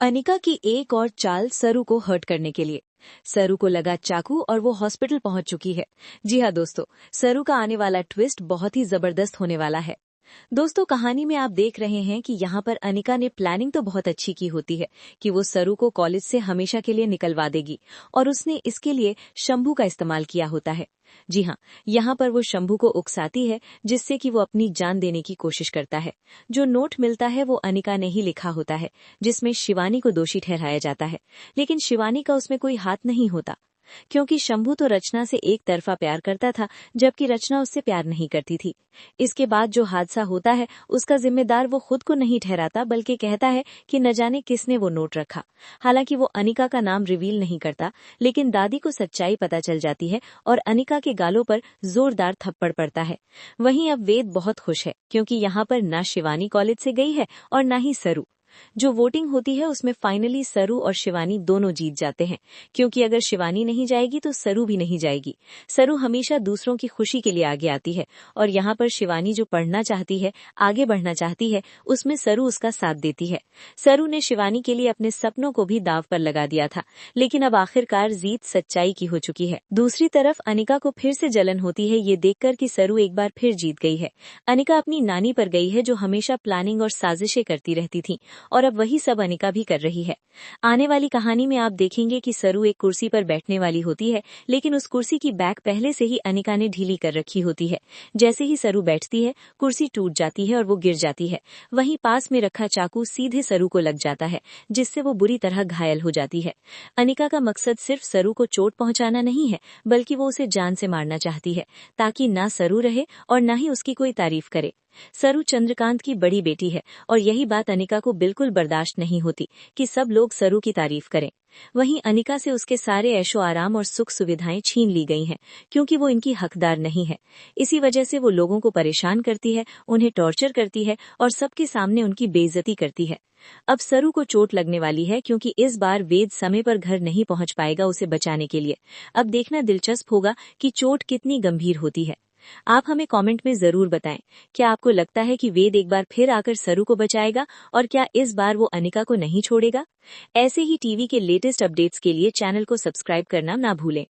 अनिका की एक और चाल सरू को हर्ट करने के लिए। सरू को लगा चाकू और वो हॉस्पिटल पहुंच चुकी है। जी हाँ दोस्तों, सरू का आने वाला ट्विस्ट बहुत ही जबरदस्त होने वाला है। दोस्तों, कहानी में आप देख रहे हैं कि यहाँ पर अनिका ने प्लानिंग तो बहुत अच्छी की होती है कि वो सरू को कॉलेज से हमेशा के लिए निकलवा देगी, और उसने इसके लिए शंभू का इस्तेमाल किया होता है। जी हाँ, यहाँ पर वो शंभू को उकसाती है, जिससे कि वो अपनी जान देने की कोशिश करता है। जो नोट मिलता है वो अनिका ने ही लिखा होता है, जिसमें शिवानी को दोषी ठहराया जाता है, लेकिन शिवानी का उसमें कोई हाथ नहीं होता, क्योंकि शंभू तो रचना से एक तरफा प्यार करता था, जबकि रचना उससे प्यार नहीं करती थी। इसके बाद जो हादसा होता है उसका जिम्मेदार वो खुद को नहीं ठहराता, बल्कि कहता है कि न जाने किसने वो नोट रखा। हालांकि वो अनिका का नाम रिवील नहीं करता, लेकिन दादी को सच्चाई पता चल जाती है और अनिका के गालों पर जोरदार थप्पड़ पड़ता है। वहीं अब वेद बहुत खुश है, क्योंकि यहाँ पर न शिवानी कॉलेज से गई है और न ही सरू। जो वोटिंग होती है उसमें फाइनली सरू और शिवानी दोनों जीत जाते हैं, क्योंकि अगर शिवानी नहीं जाएगी तो सरू भी नहीं जाएगी। सरू हमेशा दूसरों की खुशी के लिए आगे आती है, और यहाँ पर शिवानी जो पढ़ना चाहती है, आगे बढ़ना चाहती है, उसमें सरू उसका साथ देती है। सरू ने शिवानी के लिए अपने सपनों को भी दांव पर लगा दिया था, लेकिन अब आखिरकार जीत सच्चाई की हो चुकी है। दूसरी तरफ अनिका को फिर से जलन होती है ये देखकर कि सरू एक बार फिर जीत गई है। अनिका अपनी नानी पर गई है, जो हमेशा प्लानिंग और साजिशें करती रहती थी, और अब वही सब अनिका भी कर रही है। आने वाली कहानी में आप देखेंगे कि सरू एक कुर्सी पर बैठने वाली होती है, लेकिन उस कुर्सी की बैक पहले से ही अनिका ने ढीली कर रखी होती है। जैसे ही सरू बैठती है, कुर्सी टूट जाती है और वो गिर जाती है। वहीं पास में रखा चाकू सीधे सरू को लग जाता है, जिससे वो बुरी तरह घायल हो जाती है। अनिका का मकसद सिर्फ सरू को चोट पहुंचाना नहीं है, बल्कि वो उसे जान से मारना चाहती है, ताकि ना सरू रहे और ना ही उसकी कोई तारीफ करे। सरू चंद्रकांत की बड़ी बेटी है, और यही बात अनिका को बिल्कुल बर्दाश्त नहीं होती कि सब लोग सरू की तारीफ करें। वहीं अनिका से उसके सारे ऐशो आराम और सुख सुविधाएं छीन ली गई हैं, क्योंकि वो इनकी हकदार नहीं है। इसी वजह से वो लोगों को परेशान करती है, उन्हें टॉर्चर करती है और सबके सामने उनकी बेइज्जती करती है। अब सरू को चोट लगने वाली है, क्योंकि इस बार वेद समय पर घर नहीं पहुंच पाएगा उसे बचाने के लिए। अब देखना दिलचस्प होगा कि चोट कितनी गंभीर होती है। आप हमें कमेंट में जरूर बताएं, क्या आपको लगता है कि वेद एक बार फिर आकर सरू को बचाएगा, और क्या इस बार वो अनिका को नहीं छोड़ेगा? ऐसे ही टीवी के लेटेस्ट अपडेट्स के लिए चैनल को सब्सक्राइब करना ना भूलें।